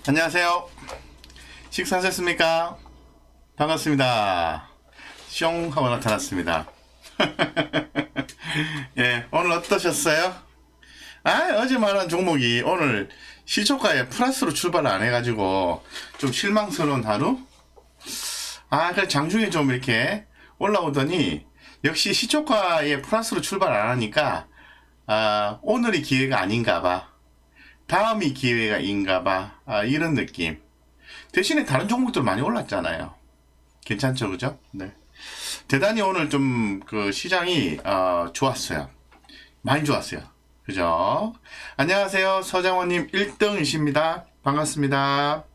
안녕하세요. 식사하셨습니까? 반갑습니다. 숑 하고 나타났습니다. 예, 오늘 어떠셨어요? 어제 말한 종목이 오늘 시초가에 플러스로 출발을 안 해가지고 좀 실망스러운 하루? 그래 장중에 좀 이렇게 올라오더니 역시 시초가에 플러스로 출발 안 하니까 오늘이 기회가 아닌가 봐. 다음이 기회가인가 봐. 이런 느낌. 대신에 다른 종목들 많이 올랐잖아요. 괜찮죠, 그죠? 네. 대단히 오늘 좀 그 시장이 좋았어요. 많이 좋았어요. 그죠? 안녕하세요. 서장원님 1등이십니다. 반갑습니다.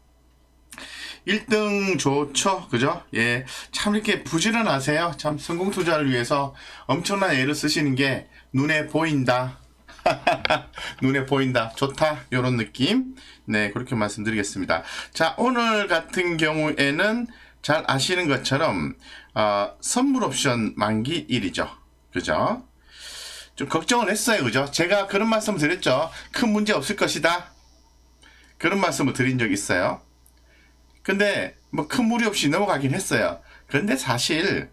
1등 좋죠? 그죠? 예. 참 이렇게 부지런하세요. 참 성공 투자를 위해서 엄청난 애를 쓰시는 게 눈에 보인다. 눈에 보인다. 좋다. 요런 느낌. 네, 그렇게 말씀드리겠습니다. 자, 오늘 같은 경우에는 잘 아시는 것처럼 선물 옵션 만기 일이죠. 그죠? 좀 걱정을 했어요. 그죠? 제가 그런 말씀 드렸죠. 큰 문제 없을 것이다. 그런 말씀을 드린 적 있어요. 근데 뭐 큰 무리 없이 넘어가긴 했어요. 그런데 사실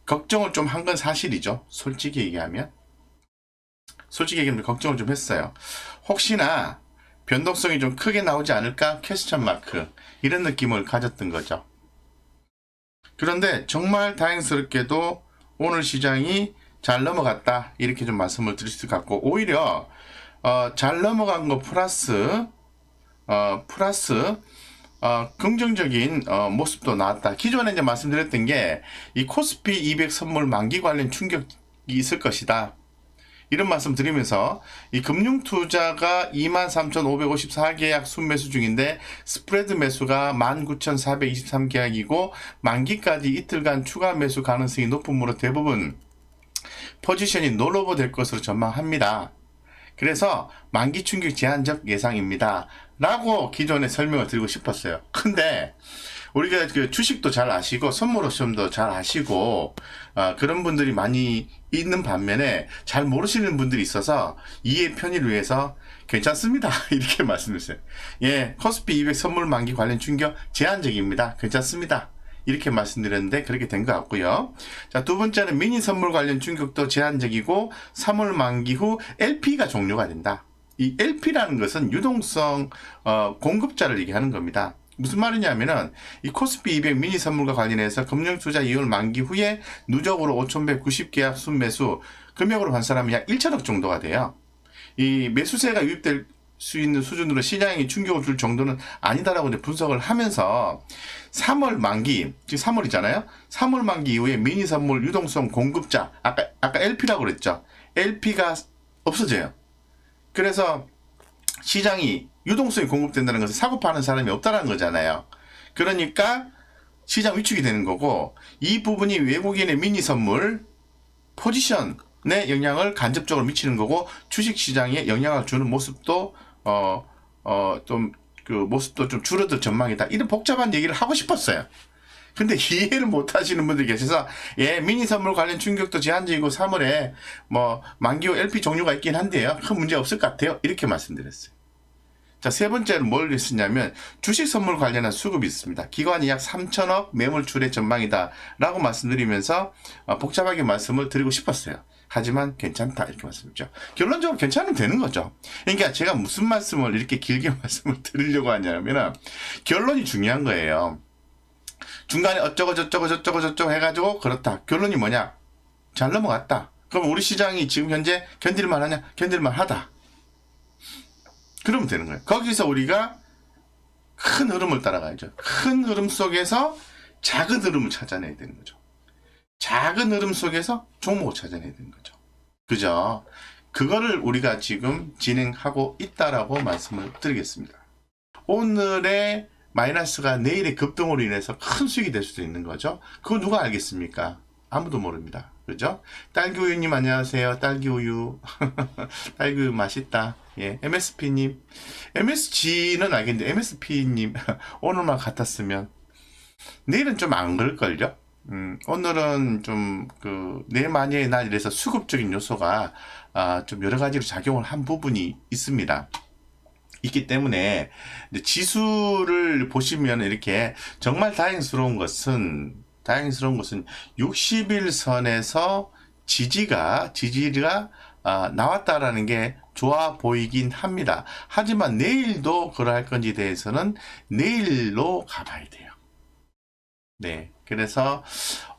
걱정을 좀 한 건 사실이죠. 솔직히 얘기하면 걱정을 좀 했어요. 혹시나 변동성이 좀 크게 나오지 않을까? 퀘스천 마크 이런 느낌을 가졌던 거죠. 그런데 정말 다행스럽게도 오늘 시장이 잘 넘어갔다 이렇게 좀 말씀을 드릴 수 같고, 오히려 잘 넘어간 거 플러스 긍정적인 모습도 나왔다. 기존에 이제 말씀드렸던 게 이 코스피 200 선물 만기 관련 충격이 있을 것이다. 이런 말씀 드리면서 이 금융투자가 23,554계약 순매수 중인데 스프레드 매수가 19,423계약이고 만기까지 이틀간 추가 매수 가능성이 높으므로 대부분 포지션이 롤오버 될 것으로 전망합니다. 그래서 만기 충격 제한적 예상입니다. 라고 기존에 설명을 드리고 싶었어요. 근데 우리가 그 주식도 잘 아시고 선물 옵션도 잘 아시고 그런 분들이 많이 있는 반면에 잘 모르시는 분들이 있어서 이해 편의를 위해서 괜찮습니다. 이렇게 말씀드렸어요. 예, 코스피 200 선물 만기 관련 충격 제한적입니다. 괜찮습니다. 이렇게 말씀드렸는데 그렇게 된 것 같고요. 자, 두 번째는 미니 선물 관련 충격도 제한적이고 3월 만기 후 LP가 종료가 된다. 이 LP라는 것은 유동성 공급자를 얘기하는 겁니다. 무슨 말이냐면은 이 코스피 200 미니 선물과 관련해서 금융투자 2월 만기 후에 누적으로 5,190계약 순매수 금액으로 환산하면 약 1천억 정도가 돼요. 이 매수세가 유입될 수 있는 수준으로 시장에 충격을 줄 정도는 아니다라고 이제 분석을 하면서 3월 만기, 지금 3월이잖아요. 3월 만기 이후에 미니 선물 유동성 공급자, 아까 LP라고 그랬죠. LP가 없어져요. 그래서 시장이 유동성이 공급된다는 것은 사고 파는 사람이 없다는 거잖아요. 그러니까 시장 위축이 되는 거고, 이 부분이 외국인의 미니 선물 포지션에 영향을 간접적으로 미치는 거고, 주식 시장에 영향을 주는 모습도 모습도 좀 줄어들 전망이다. 이런 복잡한 얘기를 하고 싶었어요. 근데 이해를 못 하시는 분들이 계셔서, 예, 미니 선물 관련 충격도 제한적이고 3월에 뭐 만기 후 LP 종류가 있긴 한데요. 큰 문제 없을 것 같아요. 이렇게 말씀드렸어요. 자, 세 번째는 뭘 쓰냐면 주식 선물 관련한 수급이 있습니다. 기관이 약 3천억 매물 출의 전망이다 라고 말씀드리면서 복잡하게 말씀을 드리고 싶었어요. 하지만 괜찮다 이렇게 말씀드렸죠. 결론적으로 괜찮으면 되는 거죠. 그러니까 제가 무슨 말씀을 이렇게 길게 말씀을 드리려고 하냐면 결론이 중요한 거예요. 중간에 어쩌고 저쩌고 해가지고 그렇다. 결론이 뭐냐? 잘 넘어갔다. 그럼 우리 시장이 지금 현재 견딜만 하냐? 견딜만 하다. 그러면 되는 거예요. 거기서 우리가 큰 흐름을 따라가야죠. 큰 흐름 속에서 작은 흐름을 찾아내야 되는 거죠. 작은 흐름 속에서 종목을 찾아내야 되는 거죠. 그죠? 그거를 우리가 지금 진행하고 있다라고 말씀을 드리겠습니다. 오늘의 마이너스가 내일의 급등으로 인해서 큰 수익이 될 수도 있는 거죠. 그거 누가 알겠습니까? 아무도 모릅니다. 그죠? 딸기우유님 안녕하세요. 딸기우유. 딸기우유 맛있다. 예, MSP님. MSG는 알겠는데 MSP님 오늘만 같았으면 내일은 좀 안 그럴걸요? 오늘은 좀 내일 만약의 날이라서 수급적인 요소가 좀 여러 가지로 작용을 한 부분이 있습니다. 있기 때문에 이제 지수를 보시면 이렇게 정말 다행스러운 것은 60일선에서 지지가 나왔다라는 게 좋아 보이긴 합니다. 하지만 내일도 그러할 건지 대해서는 내일로 가봐야 돼요. 네. 그래서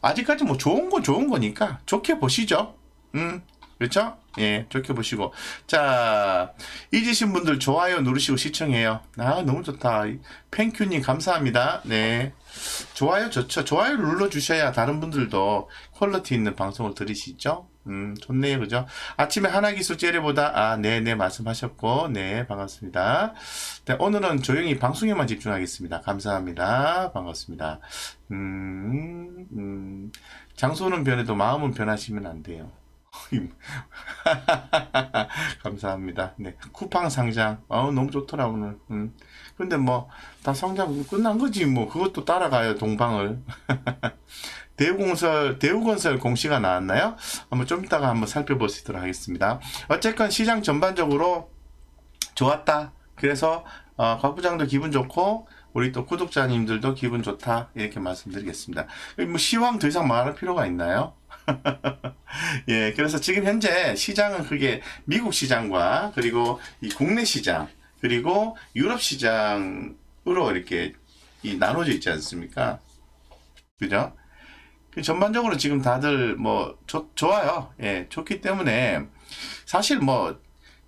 아직까지 뭐 좋은 건 좋은 거니까 좋게 보시죠. 그렇죠? 예, 좋게 보시고. 자, 잊으신 분들 좋아요 누르시고 시청해요. 아, 너무 좋다. 팬큐님 감사합니다. 네. 좋아요 좋죠. 좋아요를 눌러주셔야 다른 분들도 퀄리티 있는 방송을 들으시죠. 좋네요. 그죠? 아침에 하나기술 째려보다, 네네, 말씀하셨고, 네, 반갑습니다. 네, 오늘은 조용히 방송에만 집중하겠습니다. 감사합니다. 반갑습니다. 장소는 변해도 마음은 변하시면 안 돼요. 감사합니다. 네. 쿠팡 상장. 너무 좋더라, 오늘. 근데 뭐, 다 상장 끝난 거지, 뭐. 그것도 따라가요, 동방을. 대우건설 공시가 나왔나요? 한번 좀 이따가 한번 살펴보시도록 하겠습니다. 어쨌건 시장 전반적으로 좋았다. 그래서, 곽 부장도 기분 좋고, 우리 또 구독자님들도 기분 좋다. 이렇게 말씀드리겠습니다. 뭐, 시황 더 이상 말할 필요가 있나요? 예, 그래서 지금 현재 시장은 그게 미국 시장과 그리고 이 국내 시장 그리고 유럽 시장으로 이렇게 나눠져 있지 않습니까? 그죠? 전반적으로 지금 다들 뭐 좋아요. 예, 좋기 때문에 사실 뭐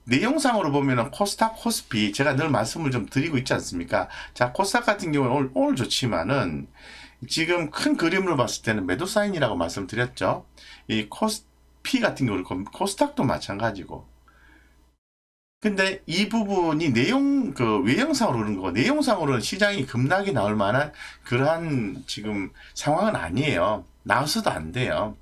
내용상으로 보면은 코스닥, 코스피 제가 늘 말씀을 좀 드리고 있지 않습니까? 자, 코스닥 같은 경우는 오늘 좋지만은 지금 큰 그림으로 봤을 때는 매도 사인이라고 말씀드렸죠. 이 코스피 같은 경우는 코스닥도 마찬가지고. 근데 이 부분이 외형상으로 그런 거고, 내용상으로는 시장이 급락이 나올 만한 그러한 지금 상황은 아니에요. 나와서도 안 돼요.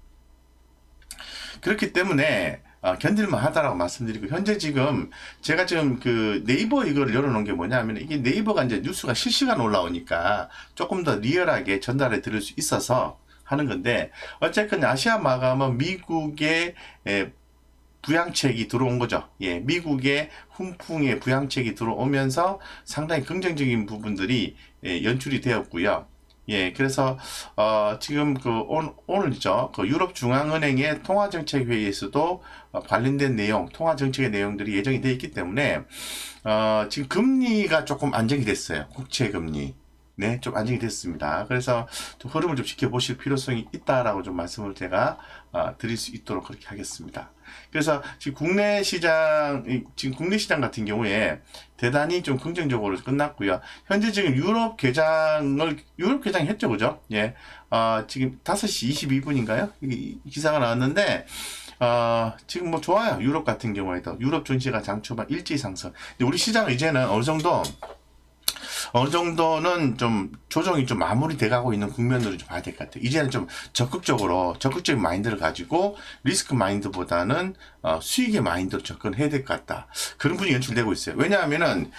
그렇기 때문에 견딜만 하다라고 말씀드리고, 현재 지금 제가 지금 그 네이버 이거를 열어놓은 게 뭐냐면, 이게 네이버가 이제 뉴스가 실시간 올라오니까 조금 더 리얼하게 전달해 드릴 수 있어서 하는 건데, 어쨌든 아시아 마감은 미국의 부양책이 들어온 거죠. 예, 미국의 훈풍의 부양책이 들어오면서 상당히 긍정적인 부분들이 연출이 되었고요. 예, 그래서 지금 오늘이죠. 그 유럽 중앙은행의 통화정책 회의에서도 관련된 내용, 통화정책의 내용들이 예정이 되어 있기 때문에 지금 금리가 조금 안정이 됐어요. 국채 금리. 네, 좀 안정이 됐습니다. 그래서 좀 흐름을 좀 지켜보실 필요성이 있다라고 좀 말씀을 제가 드릴 수 있도록 그렇게 하겠습니다. 그래서 지금 국내 시장 같은 경우에 대단히 좀 긍정적으로 끝났고요. 현재 지금 유럽 개장이 했죠, 그죠? 예, 지금 5시 22분인가요? 기사가 나왔는데, 지금 뭐 좋아요. 유럽 같은 경우에도 유럽 증시가 장초반 일제히 상승. 우리 시장은 이제는 어느 정도는 좀 조정이 좀 마무리돼 가고 있는 국면으로 좀 봐야 될 것 같아요. 이제는 좀 적극적인 마인드를 가지고 리스크 마인드보다는 수익의 마인드로 접근해야 될 것 같다. 그런 분위기 연출되고 있어요. 왜냐하면은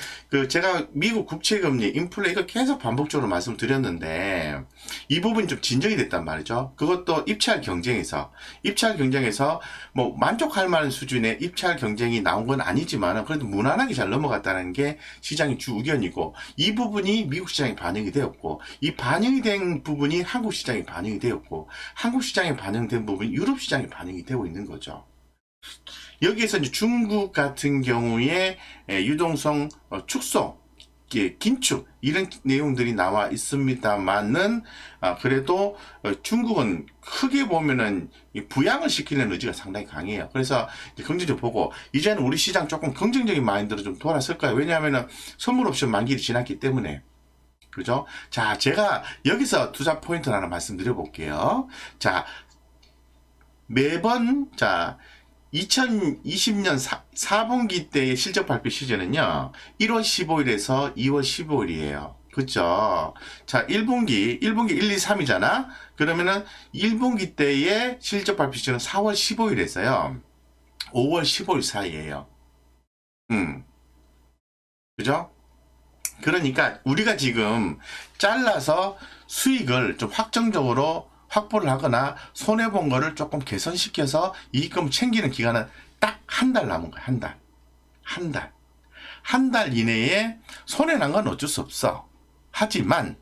제가 미국 국채금리, 인플레 이거 계속 반복적으로 말씀을 드렸는데 이 부분이 좀 진정이 됐단 말이죠. 그것도 입찰 경쟁에서 뭐 만족할 만한 수준의 입찰 경쟁이 나온 건 아니지만 그래도 무난하게 잘 넘어갔다는 게 시장의 주 의견이고, 이 부분이 미국 시장에 반영이 되었고, 이 반영이 된 부분이 한국 시장에 반영이 되었고, 한국 시장에 반영된 부분이 유럽 시장에 반영이 되고 있는 거죠. 여기에서 이제 중국 같은 경우에 유동성 축소, 긴축 이런 내용들이 나와 있습니다만은 그래도 중국은 크게 보면은 부양을 시키는 의지가 상당히 강해요. 그래서 긍정적으로 보고, 이제는 우리 시장 조금 긍정적인 마인드로 좀 돌아설까요? 왜냐하면은 선물 옵션 만기를 지났기 때문에. 그죠? 자, 제가 여기서 투자 포인트 하나 말씀드려 볼게요. 자, 매번 2020년 4분기 때의 실적 발표 시즌은요, 1월 15일에서 2월 15일이에요. 그쵸? 자, 1분기 1, 2, 3이잖아? 그러면은 1분기 때의 실적 발표 시즌은 4월 15일에서요, 5월 15일 사이에요. 그죠? 그러니까 우리가 지금 잘라서 수익을 좀 확정적으로 확보를 하거나 손해본 거를 조금 개선시켜서 이익금 챙기는 기간은 딱 한 달 남은 거야. 한 달. 한 달 이내에 손해난 건 어쩔 수 없어. 하지만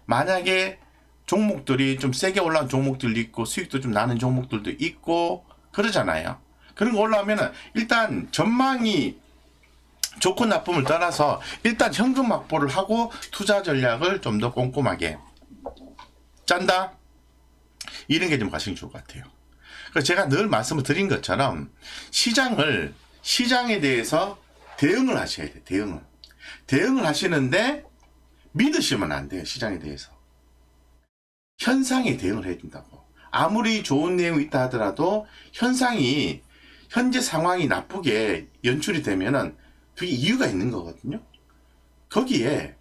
만약에 종목들이 좀 세게 올라온 종목들도 있고 수익도 좀 나는 종목들도 있고 그러잖아요. 그런 거 올라오면은 일단 전망이 좋고 나쁨을 떠나서 일단 현금 확보를 하고 투자 전략을 좀 더 꼼꼼하게 짠다. 이런 게 좀 가시면 좋을 것 같아요. 그래서 제가 늘 말씀을 드린 것처럼 시장에 대해서 대응을 하셔야 돼요. 대응을 하시는데 믿으시면 안 돼요. 시장에 대해서. 현상에 대응을 해야 된다고. 아무리 좋은 내용이 있다 하더라도 현상이 현재 상황이 나쁘게 연출이 되면은 그게 이유가 있는 거거든요. 거기에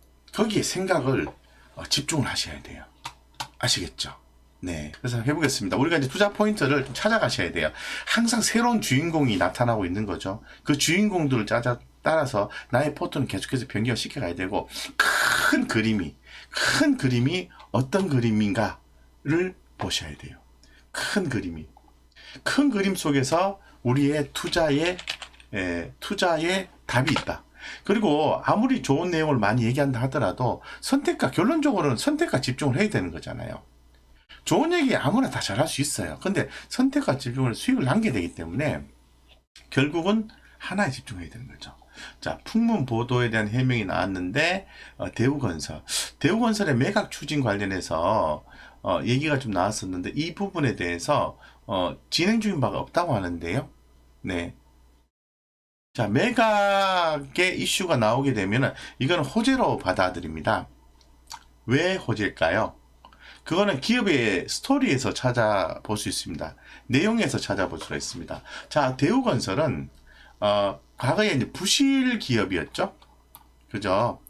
생각을 집중을 하셔야 돼요. 아시겠죠? 네. 그래서 해보겠습니다. 우리가 이제 투자 포인트를 좀 찾아가셔야 돼요. 항상 새로운 주인공이 나타나고 있는 거죠. 그 주인공들을 따라서 나의 포트는 계속해서 변경을 시켜가야 되고, 큰 그림이 어떤 그림인가를 보셔야 돼요. 큰 그림 속에서 우리의 투자의 답이 있다. 그리고 아무리 좋은 내용을 많이 얘기한다 하더라도 결론적으로는 선택과 집중을 해야 되는 거잖아요. 좋은 얘기 아무나 다 잘할 수 있어요. 근데 선택과 집중을 수익을 남게 되기 때문에 결국은 하나에 집중해야 되는 거죠. 자, 풍문 보도에 대한 해명이 나왔는데 대우건설의 매각 추진 관련해서 얘기가 좀 나왔었는데 이 부분에 대해서 진행 중인 바가 없다고 하는데요. 네. 자, 매각의 이슈가 나오게 되면 이건 호재로 받아들입니다. 왜 호재일까요? 그거는 기업의 스토리에서 찾아볼 수 있습니다. 내용에서 찾아볼 수가 있습니다. 자, 대우건설은 과거에 이제 부실 기업이었죠. 그죠?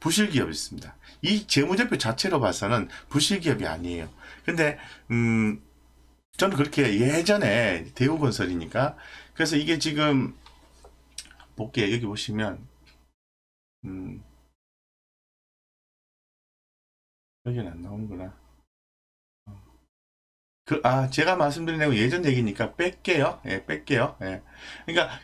부실 기업이었습니다. 이 재무제표 자체로 봐서는 부실 기업이 아니에요. 근데 저는 그렇게 예전에 대우건설이니까 그래서 이게 지금 볼게요. 여기 보시면 여기는 안 나오는구나. 제가 말씀드린 내용 예전 얘기니까 뺄게요. 예, 뺄게요. 예. 그러니까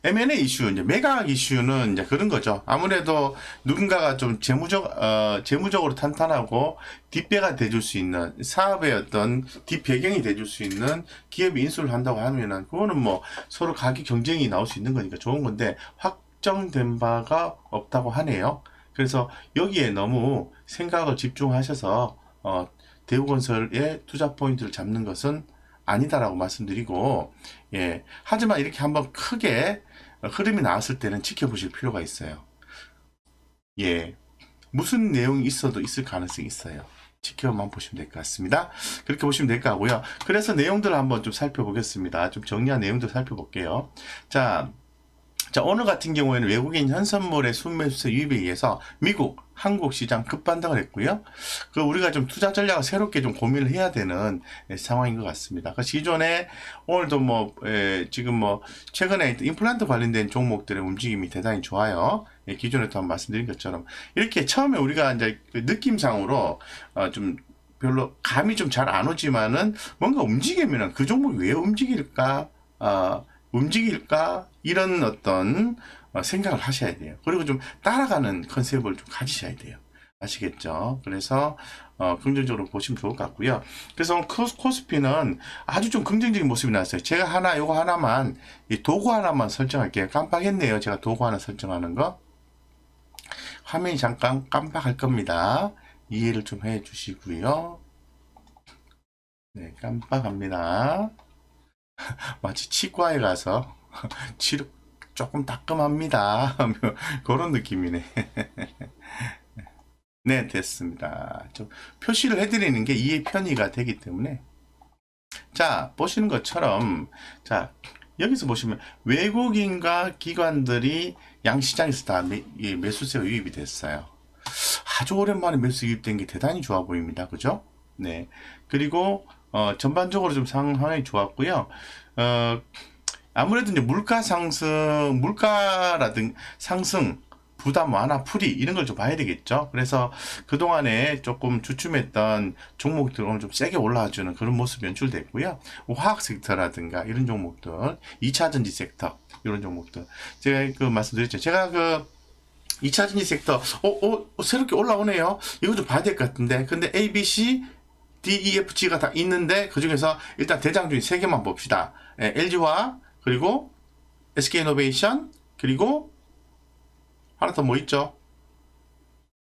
M&A 이슈, 이제 매각 이슈는 이제 그런 거죠. 아무래도 누군가가 좀 재무적으로 탄탄하고 뒷배가 돼줄 수 있는 사업의 어떤 뒷배경이 돼줄 수 있는 기업이 인수를 한다고 하면은 그거는 뭐 서로 가격 경쟁이 나올 수 있는 거니까 좋은 건데 확정된 바가 없다고 하네요. 그래서 여기에 너무 생각을 집중하셔서 대우건설의 투자 포인트를 잡는 것은 아니다라고 말씀드리고, 예. 하지만 이렇게 한번 크게 흐름이 나왔을 때는 지켜보실 필요가 있어요. 예. 무슨 내용이 있어도 있을 가능성이 있어요. 지켜만 보시면 될 것 같습니다. 그렇게 보시면 될 것 같고요. 그래서 내용들을 한번 좀 살펴보겠습니다. 좀 정리한 내용들 살펴볼게요. 자, 오늘 같은 경우에는 외국인 현선물의 순매수세 유입에 의해서 미국, 한국 시장 급반등을 했고요. 우리가 좀 투자 전략을 새롭게 좀 고민을 해야 되는 상황인 것 같습니다. 기존에 오늘도 지금 최근에 임플란트 관련된 종목들의 움직임이 대단히 좋아요. 기존에도 한번 말씀드린 것처럼 이렇게 처음에 우리가 이제 느낌상으로 좀 별로 감이 좀 잘 안 오지만은 뭔가 움직이면은 그 종목이 왜 움직일까? 이런 어떤 생각을 하셔야 돼요. 그리고 좀 따라가는 컨셉을 좀 가지셔야 돼요. 아시겠죠? 그래서 긍정적으로 보시면 좋을 것 같고요. 그래서 코스피는 아주 좀 긍정적인 모습이 나왔어요. 제가 요거 하나만 도구 하나만 설정할게요. 깜빡했네요. 제가 도구 하나 설정하는 거. 화면이 잠깐 깜빡할 겁니다. 이해를 좀 해 주시고요. 네, 깜빡합니다. 마치 치과에 가서 치료 조금 따끔합니다. 그런 느낌이네. 네, 됐습니다. 좀 표시를 해드리는 게 이해 편의가 되기 때문에. 자, 보시는 것처럼, 자, 여기서 보시면 외국인과 기관들이 양시장에서 다 매수세가 유입이 됐어요. 아주 오랜만에 매수 유입된 게 대단히 좋아 보입니다. 그죠? 네. 그리고, 전반적으로 좀 상황이 좋았고요. 아무래도 이제 물가라든 상승, 부담 완화 풀이 이런 걸 좀 봐야 되겠죠. 그래서 그동안에 조금 주춤했던 종목들 오늘 좀 세게 올라와주는 그런 모습이 연출됐고요. 화학 섹터라든가 이런 종목들, 2차 전지 섹터 이런 종목들 제가 그 말씀드렸죠. 제가 그 2차 전지 섹터 새롭게 올라오네요. 이거 좀 봐야 될 것 같은데 근데 A, B, C, D, E, F, G가 다 있는데 그 중에서 일단 대장주인 3개만 봅시다. LG화학 그리고 SK이노베이션 그리고 하나 더 뭐 있죠?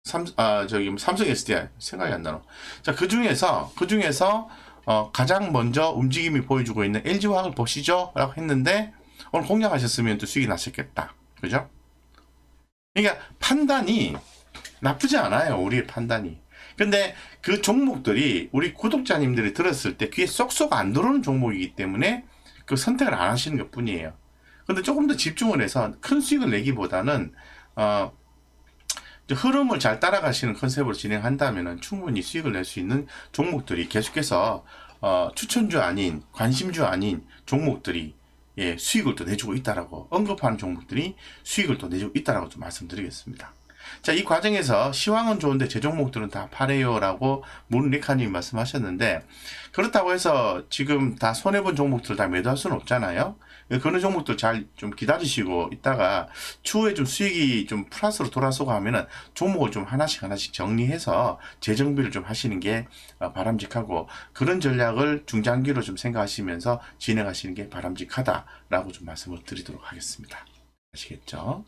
삼성 SDI 생각이 안 나노. 자, 그 중에서 가장 먼저 움직임이 보여주고 있는 LG화학을 보시죠 라고 했는데 오늘 공략하셨으면 또 수익이 나셨겠다. 그죠? 그러니까 판단이 나쁘지 않아요. 우리의 판단이. 근데 그 종목들이 우리 구독자님들이 들었을 때 귀에 쏙쏙 안 들어오는 종목이기 때문에 그 선택을 안 하시는 것 뿐이에요. 근데 조금 더 집중을 해서 큰 수익을 내기보다는 흐름을 잘 따라가시는 컨셉으로 진행한다면 충분히 수익을 낼 수 있는 종목들이 계속해서 추천주 아닌 관심주 아닌 종목들이 수익을 또 내주고 있다라고 언급하는 종목들이 수익을 또 내주고 있다라고 좀 말씀드리겠습니다. 자, 이 과정에서 시황은 좋은데 제 종목들은 다 파래요라고 문리카님이 말씀하셨는데 그렇다고 해서 지금 다 손해본 종목들 다 매도할 수는 없잖아요. 그런 종목들 잘 좀 기다리시고 있다가 추후에 좀 수익이 좀 플러스로 돌아서고 하면은 종목을 좀 하나씩 정리해서 재정비를 좀 하시는 게 바람직하고 그런 전략을 중장기로 좀 생각하시면서 진행하시는 게 바람직하다라고 좀 말씀을 드리도록 하겠습니다. 아시겠죠?